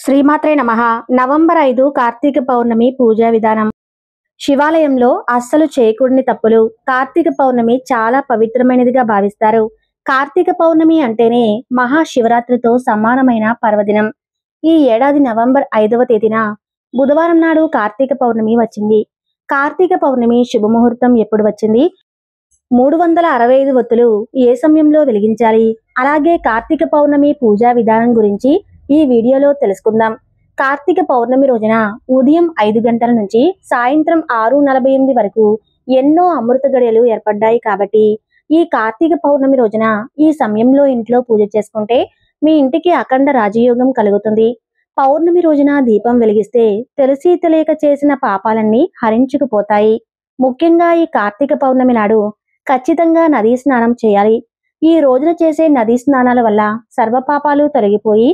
శ్రీమాత్రే నమః. నవంబర్ 5 కార్తీక పౌర్ణమి పూజా విధానం. శివాలయంలో అస్సలు చేయకూడని తప్పులు. కార్తీక పౌర్ణమి చాలా పవిత్రమైనదిగా భావిస్తారు. కార్తీక పౌర్ణమి అంటేనే మహాశివరాత్రితో సమానమైన పర్వదినం. ఈ ఏడాది నవంబర్ 5వ తేదీన బుధవారం నాడు కార్తీక పౌర్ణమి వచ్చింది. కార్తీక పౌర్ణమి శుభముహూర్తం ఎప్పుడు వచ్చింది? 365 ఒత్తులు ఏ సమయంలో వెలిగించాలి? అలాగే కార్తీక పౌర్ణమి పూజా విధానం గురించి ఈ వీడియోలో తెలుసుకుందాం. కార్తీక పౌర్ణమి రోజున ఉదయం 5 గంటల నుంచి సాయంత్రం 6:48 వరకు ఎన్నో అమృత గడియలు ఏర్పడ్డాయి. కాబట్టి ఈ కార్తీక పౌర్ణమి రోజున ఈ సమయంలో ఇంట్లో పూజ చేసుకుంటే మీ ఇంటికి అఖండ రాజయోగం కలుగుతుంది. పౌర్ణమి రోజున దీపం వెలిగిస్తే తెలిసి తెలియక చేసిన పాపాలన్నీ హరించుకుపోతాయి. ముఖ్యంగా ఈ కార్తీక పౌర్ణమి నాడు ఖచ్చితంగా నదీ స్నానం చేయాలి. ఈ రోజున చేసే నదీ స్నానాల వల్ల సర్వపాపాలు తొలగిపోయి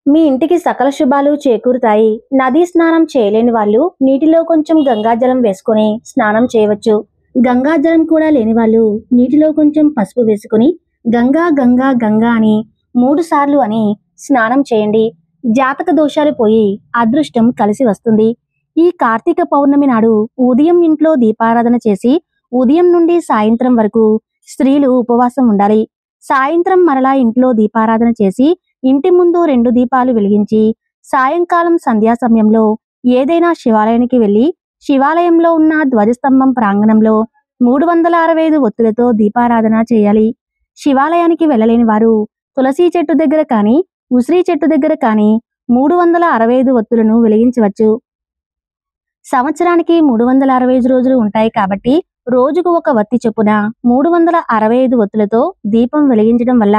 మీ ఇంటికి సకల శుభాలు చేకూరుతాయి. నదీ స్నానం చేయలేని వాళ్ళు నీటిలో కొంచెం గంగాజలం వేసుకొని స్నానం చేయవచ్చు. గంగాజలం కూడా లేని వాళ్ళు నీటిలో కొంచెం పసుపు వేసుకుని గంగా గంగా గంగా అని 3 సార్లు అని స్నానం చేయండి. జాతక దోషాలు పోయి అదృష్టం కలిసి వస్తుంది. ఈ కార్తీక పౌర్ణమి నాడు ఉదయం ఇంట్లో దీపారాధన చేసి ఉదయం నుండి సాయంత్రం వరకు స్త్రీలు ఉపవాసం ఉండాలి. సాయంత్రం మరలా ఇంట్లో దీపారాధన చేసి ఇంటి ముందు 2 దీపాలు వెలిగించి సాయంకాలం సంధ్యా సమయంలో ఏదైనా శివాలయానికి వెళ్లి శివాలయంలో ఉన్న ధ్వజస్తంభం ప్రాంగణంలో 365 ఒత్తులతో దీపారాధన చేయాలి. శివాలయానికి వెళ్ళలేని వారు తులసి చెట్టు దగ్గర కానీ ఉసిరి చెట్టు దగ్గర కానీ 365 ఒత్తులను వెలిగించవచ్చు. సంవత్సరానికి 365 రోజులు ఉంటాయి కాబట్టి రోజుకు ఒక వత్తి చొప్పున 365 ఒత్తులతో దీపం వెలిగించడం వల్ల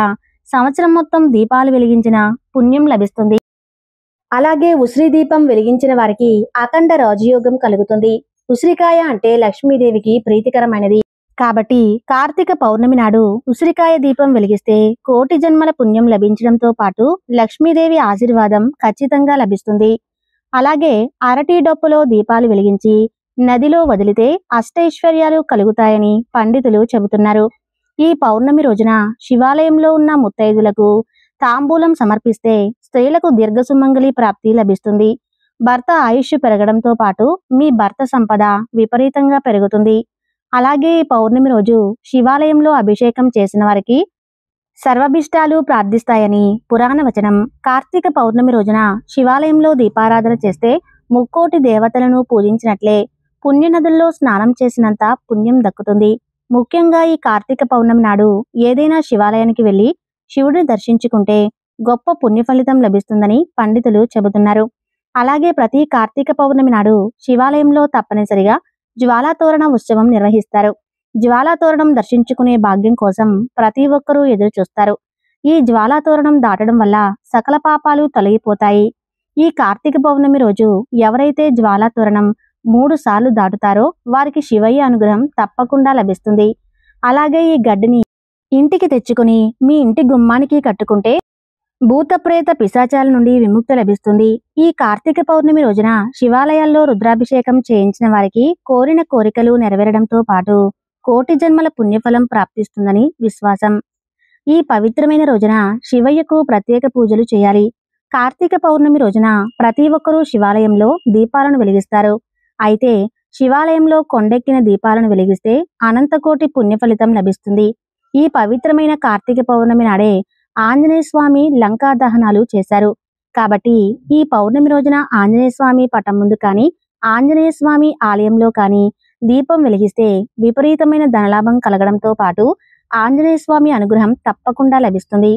సంవత్సరం మొత్తం దీపాలు వెలిగించిన పుణ్యం లభిస్తుంది. అలాగే ఉసిరి దీపం వెలిగించిన వారికి అఖండ రాజయోగం కలుగుతుంది. ఉసిరికాయ అంటే లక్ష్మీదేవికి ప్రీతికరమైనది కాబట్టి కార్తీక పౌర్ణమి నాడు ఉసిరికాయ దీపం వెలిగిస్తే కోటి జన్మల పుణ్యం లభించడంతో పాటు లక్ష్మీదేవి ఆశీర్వాదం ఖచ్చితంగా లభిస్తుంది. అలాగే అరటి డొప్పులో దీపాలు వెలిగించి నదిలో వదిలితే అష్టైశ్వర్యాలు కలుగుతాయని పండితులు చెబుతున్నారు. ఈ పౌర్ణమి రోజున శివాలయంలో ఉన్న ముత్తైదులకు తాంబూలం సమర్పిస్తే స్త్రీలకు దీర్ఘసుమంగళి ప్రాప్తి లభిస్తుంది. భర్త ఆయుష్ పెరగడంతో పాటు మీ భర్త సంపద విపరీతంగా పెరుగుతుంది. అలాగే ఈ పౌర్ణమి రోజు శివాలయంలో అభిషేకం చేసిన వారికి సర్వభిష్టాలు ప్రార్థిస్తాయని పురాణ వచనం. కార్తీక పౌర్ణమి రోజున శివాలయంలో దీపారాధన చేస్తే ముక్కోటి దేవతలను పూజించినట్లే పుణ్యనదుల్లో స్నానం చేసినంత పుణ్యం దక్కుతుంది. ముఖ్యంగా ఈ కార్తీక పౌర్ణమి నాడు ఏదైనా శివాలయానికి వెళ్లి శివుడిని దర్శించుకుంటే గొప్ప పుణ్య ఫలితం లభిస్తుందని పండితులు చెబుతున్నారు. అలాగే ప్రతి కార్తీక పౌర్ణమి నాడు శివాలయంలో తప్పనిసరిగా జ్వాలాతోరణ ఉత్సవం నిర్వహిస్తారు. జ్వాలాతోరణం దర్శించుకునే భాగ్యం కోసం ప్రతి ఒక్కరూ ఎదురు చూస్తారు. ఈ జ్వాలాతోరణం దాటడం వల్ల సకల పాపాలు తొలగిపోతాయి. ఈ కార్తీక పౌర్ణమి రోజు ఎవరైతే జ్వాలాతోరణం 3 సార్లు దాటుతారో వారికి శివయ్య అనుగ్రహం తప్పకుండా లభిస్తుంది. అలాగే ఈ గడ్డిని ఇంటికి తెచ్చుకుని మీ ఇంటి గుమ్మానికి కట్టుకుంటే భూత ప్రేత పిశాచాల నుండి విముక్తి లభిస్తుంది. ఈ కార్తీక పౌర్ణమి రోజున శివాలయాల్లో రుద్రాభిషేకం చేయించిన వారికి కోరిన కోరికలు నెరవేరడంతో పాటు కోటి జన్మల పుణ్యఫలం ప్రాప్తిస్తుందని విశ్వాసం. ఈ పవిత్రమైన రోజున శివయ్యకు ప్రత్యేక పూజలు చేయాలి. కార్తీక పౌర్ణమి రోజున ప్రతి ఒక్కరూ శివాలయంలో దీపాలను వెలిగిస్తారు. అయితే శివాలయంలో కొండెక్కిన దీపాలను వెలిగిస్తే అనంతకోటి పుణ్య ఫలితం లభిస్తుంది. ఈ పవిత్రమైన కార్తీక పౌర్ణమి నాడే ఆంజనేయ స్వామి లంకా దహనాలు చేశారు. కాబట్టి ఈ పౌర్ణమి రోజున ఆంజనేయ స్వామి పటం ముందు కానీ ఆంజనేయ స్వామి ఆలయంలో కానీ దీపం వెలిగిస్తే విపరీతమైన ధనలాభం కలగడంతో పాటు ఆంజనేయ స్వామి అనుగ్రహం తప్పకుండా లభిస్తుంది.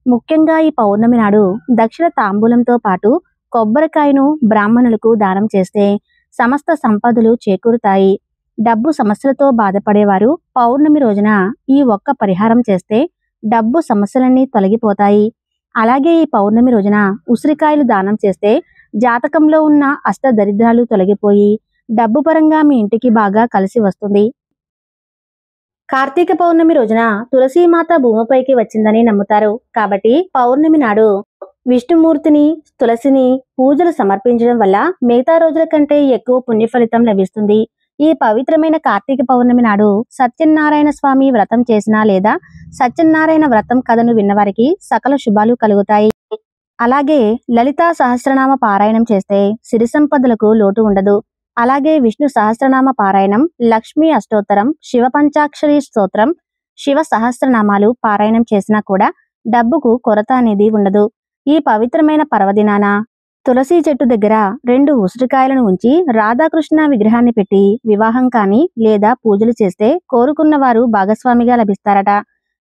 ముఖ్యంగా ఈ పౌర్ణమి నాడు దక్షిణ తాంబూలంతో పాటు కొబ్బరికాయను బ్రాహ్మణులకు దానం చేస్తే సమస్త సంపదలు చేకూరుతాయి. డబ్బు సమస్యలతో బాధపడేవారు పౌర్ణమి రోజున ఈ ఒక్క పరిహారం చేస్తే డబ్బు సమస్యలన్నీ తొలగిపోతాయి. అలాగే ఈ పౌర్ణమి రోజున ఉసిరికాయలు దానం చేస్తే జాతకంలో ఉన్న అష్టదరిద్రాలు తొలగిపోయి డబ్బు పరంగా మీ ఇంటికి బాగా కలిసి వస్తుంది. కార్తీక పౌర్ణమి రోజున తులసీమాత భూమిపైకి వచ్చిందని నమ్ముతారు. కాబట్టి పౌర్ణమి నాడు విష్ణుమూర్తిని తులసిని పూజలు సమర్పించడం వల్ల మిగతా రోజుల కంటే ఎక్కువ పుణ్య ఫలితం లభిస్తుంది. ఈ పవిత్రమైన కార్తీక పౌర్ణమి నాడు సత్యనారాయణ స్వామి వ్రతం చేసినా లేదా సత్యనారాయణ వ్రతం కథను విన్నవారికి సకల శుభాలు కలుగుతాయి. అలాగే లలితా సహస్రనామ పారాయణం చేస్తే సిరి సంపదలకు లోటు ఉండదు. అలాగే విష్ణు సహస్రనామ పారాయణం, లక్ష్మీ అష్టోత్తరం, శివ పంచాక్షరి స్తోత్రం, శివ సహస్రనామాలు పారాయణం చేసినా కూడా డబ్బుకు కొరత అనేది ఉండదు. ఈ పవిత్రమైన పర్వదినాన తులసి చెట్టు దగ్గర 2 ఉసిరికాయలను ఉంచి రాధాకృష్ణ విగ్రహాన్ని పెట్టి వివాహం కానీ లేదా పూజలు చేస్తే కోరుకున్న వారు భాగస్వామిగా లభిస్తారట.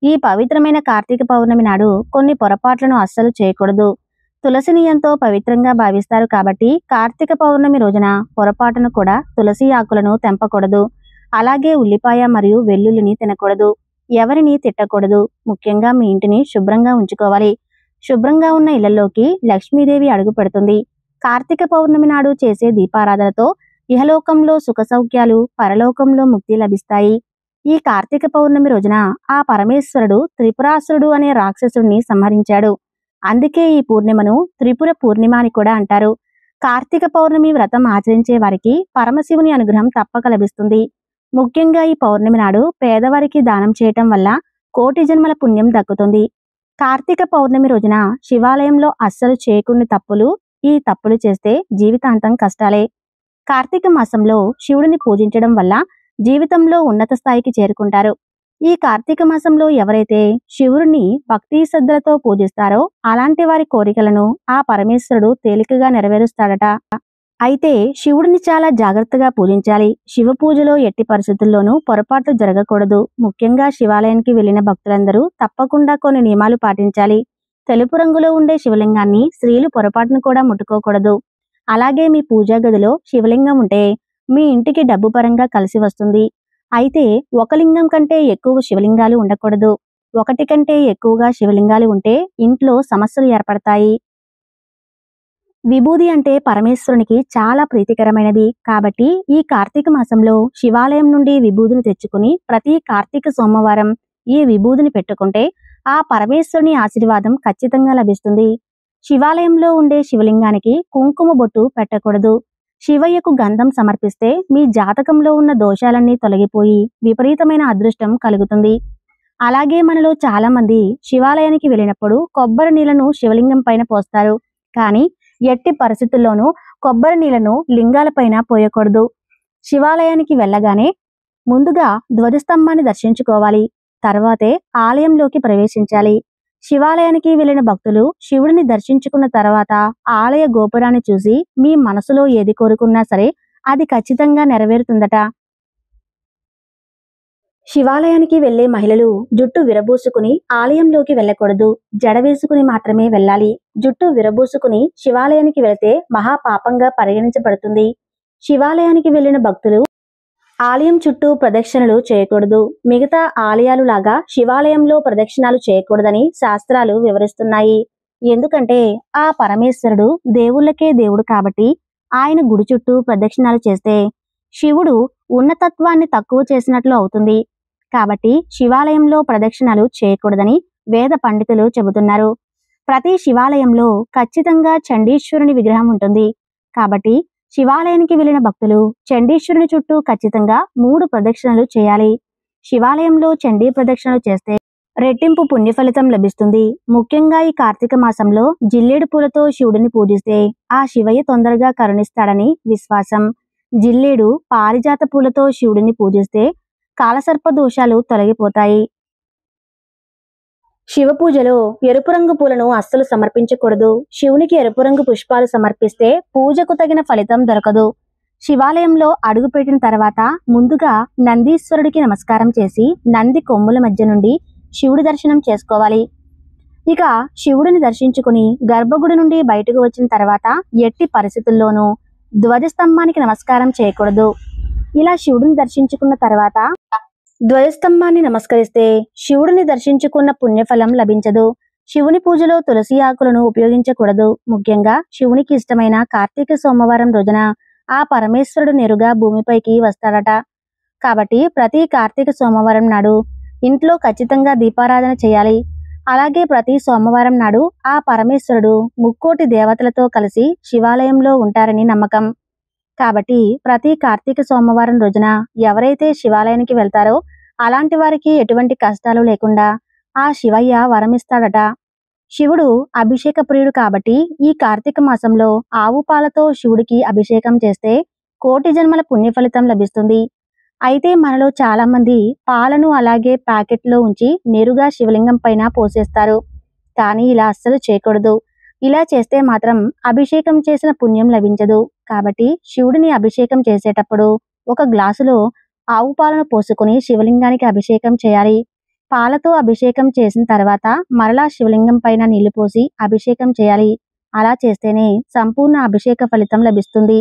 ఈ పవిత్రమైన కార్తీక పౌర్ణమి నాడు కొన్ని పొరపాట్లను అస్సలు చేయకూడదు. తులసిని ఎంతో పవిత్రంగా భావిస్తారు కాబట్టి కార్తీక పౌర్ణమి రోజున పొరపాటును కూడా తులసి ఆకులను తెంపకూడదు. అలాగే ఉల్లిపాయ మరియు వెల్లుల్లిని తినకూడదు. ఎవరిని తిట్టకూడదు. ముఖ్యంగా మీ ఇంటిని శుభ్రంగా ఉంచుకోవాలి. శుభ్రంగా ఉన్న ఇళ్లలోకి లక్ష్మీదేవి అడుగు పెడుతుంది. కార్తీక పౌర్ణమి నాడు చేసే దీపారాధనతో ఇహలోకంలో సుఖ సౌఖ్యాలు, పరలోకంలో ముక్తి లభిస్తాయి. ఈ కార్తీక పౌర్ణమి రోజున ఆ పరమేశ్వరుడు త్రిపురాసురుడు అనే రాక్షసుడిని సంహరించాడు. అందుకే ఈ పూర్ణిమను త్రిపుర పూర్ణిమ అని కూడా అంటారు. కార్తీక పౌర్ణమి వ్రతం ఆచరించే వారికి పరమశివుని అనుగ్రహం తప్పక లభిస్తుంది. ముఖ్యంగా ఈ పౌర్ణమి నాడు పేదవారికి దానం చేయటం వల్ల కోటి జన్మల పుణ్యం దక్కుతుంది. కార్తీక పౌర్ణమి రోజున శివాలయంలో అస్సలు చేయకుని తప్పులు, ఈ తప్పులు చేస్తే జీవితాంతం కష్టాలే. కార్తీక మాసంలో శివుడిని పూజించడం వల్ల జీవితంలో ఉన్నత స్థాయికి చేరుకుంటారు. ఈ కార్తీక మాసంలో ఎవరైతే శివుడిని భక్తి శ్రద్ధలతో పూజిస్తారో అలాంటి వారి కోరికలను ఆ పరమేశ్వరుడు తేలికగా నెరవేరుస్తాడట. అయితే శివుడిని చాలా జాగ్రత్తగా పూజించాలి. శివ పూజలో ఎట్టి పరిస్థితుల్లోనూ పొరపాట్లు జరగకూడదు. ముఖ్యంగా శివాలయానికి వెళ్లిన భక్తులందరూ తప్పకుండా కొన్ని నియమాలు పాటించాలి. తెలుపు రంగులో ఉండే శివలింగాన్ని స్త్రీలు పొరపాటును కూడా ముట్టుకోకూడదు. అలాగే మీ పూజా గదిలో శివలింగం ఉంటే మీ ఇంటికి డబ్బు పరంగా కలిసి వస్తుంది. అయితే ఒక లింగం కంటే ఎక్కువ శివలింగాలు ఉండకూడదు. ఒకటి కంటే ఎక్కువగా శివలింగాలు ఉంటే ఇంట్లో సమస్యలు ఏర్పడతాయి. విభూది అంటే పరమేశ్వరునికి చాలా ప్రీతికరమైనది. కాబట్టి ఈ కార్తీక మాసంలో శివాలయం నుండి విభూదిని తెచ్చుకుని ప్రతి కార్తీక సోమవారం ఈ విభూదిని పెట్టుకుంటే ఆ పరమేశ్వరుని ఆశీర్వాదం ఖచ్చితంగా లభిస్తుంది. శివాలయంలో ఉండే శివలింగానికి కుంకుమ బొట్టు పెట్టకూడదు. శివయ్యకు గంధం సమర్పిస్తే మీ జాతకంలో ఉన్న దోషాలన్నీ తొలగిపోయి విపరీతమైన అదృష్టం కలుగుతుంది. అలాగే మనలో చాలా మంది శివాలయానికి వెళ్ళినప్పుడు కొబ్బరి నీళ్లను శివలింగం పైన పోస్తారు. కానీ ఎట్టి పరిస్థితుల్లోనూ కొబ్బరి నీళ్లను లింగాలపైన పోయకూడదు. శివాలయానికి వెళ్ళగానే ముందుగా ధ్వజస్తంభాన్ని దర్శించుకోవాలి. తర్వాతే ఆలయంలోకి ప్రవేశించాలి. శివాలయానికి వెళ్లిన భక్తులు శివుడిని దర్శించుకున్న తర్వాత ఆలయ గోపురాన్ని చూసి మీ మనసులో ఏది కోరుకున్నా సరే అది ఖచ్చితంగా నెరవేరుతుందట. శివాలయానికి వెళ్లే మహిళలు జుట్టు విరబూసుకుని ఆలయంలోకి వెళ్ళకూడదు. జడ వేసుకుని మాత్రమే వెళ్ళాలి. జుట్టు విరబూసుకుని శివాలయానికి వెళితే మహాపాపంగా పరిగణించబడుతుంది. శివాలయానికి వెళ్లిన భక్తులు ఆలయం చుట్టూ ప్రదక్షిణలు చేయకూడదు. మిగతా ఆలయాలు లాగా శివాలయంలో ప్రదక్షిణాలు చేయకూడదని శాస్త్రాలు వివరిస్తున్నాయి. ఎందుకంటే ఆ పరమేశ్వరుడు దేవుళ్ళకే దేవుడు కాబట్టి ఆయన గుడి చుట్టూ ప్రదక్షిణాలు చేస్తే శివుడు ఉన్నతత్వాన్ని తక్కువ చేసినట్లు అవుతుంది. కాబట్టి శివాలయంలో ప్రదక్షిణాలు చేయకూడదని వేద పండితులు చెబుతున్నారు. ప్రతి శివాలయంలో ఖచ్చితంగా చండీశ్వరుని విగ్రహం ఉంటుంది. కాబట్టి శివాలయానికి వెళ్లిన భక్తులు చండీశ్వరుని చుట్టూ ఖచ్చితంగా 3 ప్రదక్షిణలు చేయాలి. శివాలయంలో చండీ ప్రదక్షిణలు చేస్తే రెట్టింపు పుణ్యఫలితం లభిస్తుంది. ముఖ్యంగా ఈ కార్తీక మాసంలో జిల్లేడు పూలతో శివుడిని పూజిస్తే ఆ శివయ్య తొందరగా కరుణిస్తాడని విశ్వాసం. జిల్లేడు, పారిజాత పూలతో శివుడిని పూజిస్తే కాలసర్ప దోషాలు తొలగిపోతాయి. శివ పూజలో ఎరుపు రంగు పూలను అస్సలు సమర్పించకూడదు. శివునికి ఎరుపు రంగు పుష్పాలు సమర్పిస్తే పూజకు తగిన ఫలితం దొరకదు. శివాలయంలో అడుగుపెట్టిన తర్వాత ముందుగా నందీశ్వరుడికి నమస్కారం చేసి నంది కొమ్ముల మధ్య నుండి శివుడి దర్శనం చేసుకోవాలి. ఇక శివుడిని దర్శించుకుని గర్భగుడి నుండి బయటకు వచ్చిన తర్వాత ఎట్టి పరిస్థితుల్లోనూ ధ్వజస్తంభానికి నమస్కారం చేయకూడదు. ఇలా శివుడిని దర్శించుకున్న తర్వాత ధ్వజస్తంభాన్ని నమస్కరిస్తే శివుడిని దర్శించుకున్న పుణ్యఫలం లభించదు. శివుని పూజలో తులసి ఆకులను ఉపయోగించకూడదు. ముఖ్యంగా శివునికి ఇష్టమైన కార్తీక సోమవారం రోజున ఆ పరమేశ్వరుడు నేరుగా భూమిపైకి వస్తాడట. కాబట్టి ప్రతి కార్తీక సోమవారం నాడు ఇంట్లో ఖచ్చితంగా దీపారాధన చేయాలి. అలాగే ప్రతి సోమవారం నాడు ఆ పరమేశ్వరుడు ముక్కోటి దేవతలతో కలిసి శివాలయంలో ఉంటారని నమ్మకం. కాబట్టి ప్రతి కార్తీక సోమవారం రోజున ఎవరైతే శివాలయానికి వెళ్తారో అలాంటి వారికి ఎటువంటి కష్టాలు లేకుండా ఆ శివయ్య వరమిస్తాడట. శివుడు అభిషేక ప్రియుడు కాబట్టి ఈ కార్తీక మాసంలో ఆవు పాలతో శివుడికి అభిషేకం చేస్తే కోటి జన్మల పుణ్య ఫలితం లభిస్తుంది. అయితే మనలో చాలా మంది పాలను అలాగే ప్యాకెట్లో ఉంచి నేరుగా శివలింగం పైన పోసేస్తారు. కానీ ఇలా అస్సలు చేయకూడదు. ఇలా చేస్తే మాత్రం అభిషేకం చేసిన పుణ్యం లభించదు. కాబట్టి శివుడిని అభిషేకం చేసేటప్పుడు ఒక గ్లాసులో ఆవు పాలను పోసుకొని శివలింగానికి అభిషేకం చేయాలి. పాలతో అభిషేకం చేసిన తర్వాత మరలా శివలింగం పైన నీళ్లు పోసి అభిషేకం చేయాలి. అలా చేస్తేనే సంపూర్ణ అభిషేక ఫలితం లభిస్తుంది.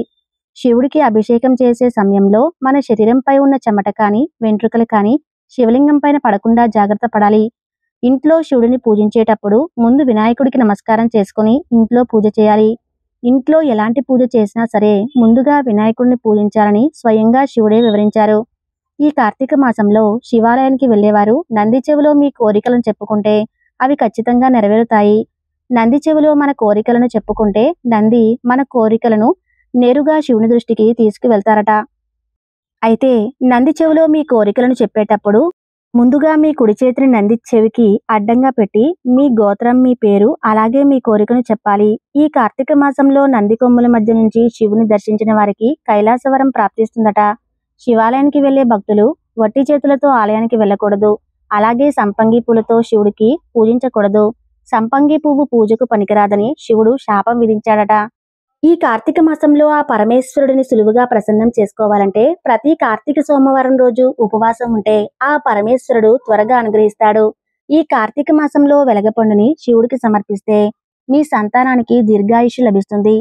శివుడికి అభిషేకం చేసే సమయంలో మన శరీరంపై ఉన్న చెమట కానీ వెంట్రుకలు కానీ శివలింగం పైన పడకుండా జాగ్రత్త పడాలి. ఇంట్లో శివుడిని పూజించేటప్పుడు ముందు వినాయకుడికి నమస్కారం చేసుకుని ఇంట్లో పూజ చేయాలి. ఇంట్లో ఎలాంటి పూజ చేసినా సరే ముందుగా వినాయకుడిని పూజించాలని స్వయంగా శివుడే వివరించారు. ఈ కార్తీక మాసంలో శివాలయానికి వెళ్లేవారు నంది చెవిలో మీ కోరికలను చెప్పుకుంటే అవి ఖచ్చితంగా నెరవేరుతాయి. నంది చెవిలో మన కోరికలను చెప్పుకుంటే నంది మన కోరికలను నేరుగా శివుని దృష్టికి తీసుకువెళ్తారట. అయితే నంది చెవిలో మీ కోరికలను చెప్పేటప్పుడు ముందుగా మీ కుడి చేతిని నంది చెవికి అడ్డంగా పెట్టి మీ గోత్రం, మీ పేరు, అలాగే మీ కోరికను చెప్పాలి. ఈ కార్తీక మాసంలో నంది కొమ్ముల మధ్య నుంచి శివుని దర్శించిన వారికి కైలాసవరం ప్రాప్తిస్తుందట. శివాలయానికి వెళ్లే భక్తులు వట్టి చేతులతో ఆలయానికి వెళ్ళకూడదు. అలాగే సంపంగి పూలతో శివుడికి పూజించకూడదు. సంపంగి పువ్వు పూజకు పనికిరాదని శివుడు శాపం విధించాడట. ఈ కార్తీక మాసంలో ఆ పరమేశ్వరుడిని సులువుగా ప్రసన్నం చేసుకోవాలంటే ప్రతి కార్తీక సోమవారం రోజు ఉపవాసం ఉంటే ఆ పరమేశ్వరుడు త్వరగా అనుగ్రహిస్తాడు. ఈ కార్తీక మాసంలో వెలగపండుని శివుడికి సమర్పిస్తే మీ సంతానానికి దీర్ఘాయుష్షు లభిస్తుంది.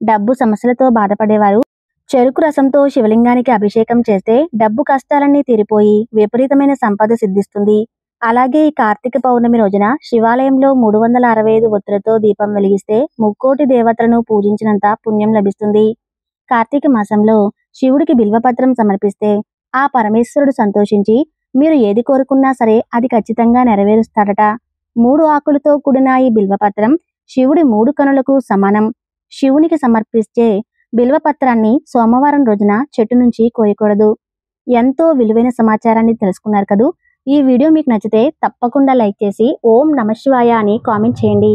డబ్బు సమస్యలతో బాధపడేవారు చెరుకు రసంతో శివలింగానికి అభిషేకం చేస్తే డబ్బు కష్టాలన్నీ తీరిపోయి విపరీతమైన సంపద సిద్ధిస్తుంది. అలాగే ఈ కార్తీక పౌర్ణమి రోజున శివాలయంలో 365 ఒత్తులతో దీపం వెలిగిస్తే ముక్కోటి దేవతలను పూజించినంత పుణ్యం లభిస్తుంది. కార్తీక మాసంలో శివుడికి బిల్వపత్రం సమర్పిస్తే ఆ పరమేశ్వరుడు సంతోషించి మీరు ఏది కోరుకున్నా సరే అది ఖచ్చితంగా నెరవేరుస్తాడట. 3 ఆకులతో కూడిన ఈ బిల్వపత్రం శివుడి 3 కనులకు సమానం. శివునికి సమర్పించే బిల్వపత్రాన్ని సోమవారం రోజున చెట్టు నుంచి కోయకూడదు. ఎంతో విలువైన సమాచారాన్ని తెలుసుకున్నారు కదూ. ఈ వీడియో మీకు నచ్చితే తప్పకుండా లైక్ చేసి ఓం నమః శివాయ అని కామెంట్ చేయండి.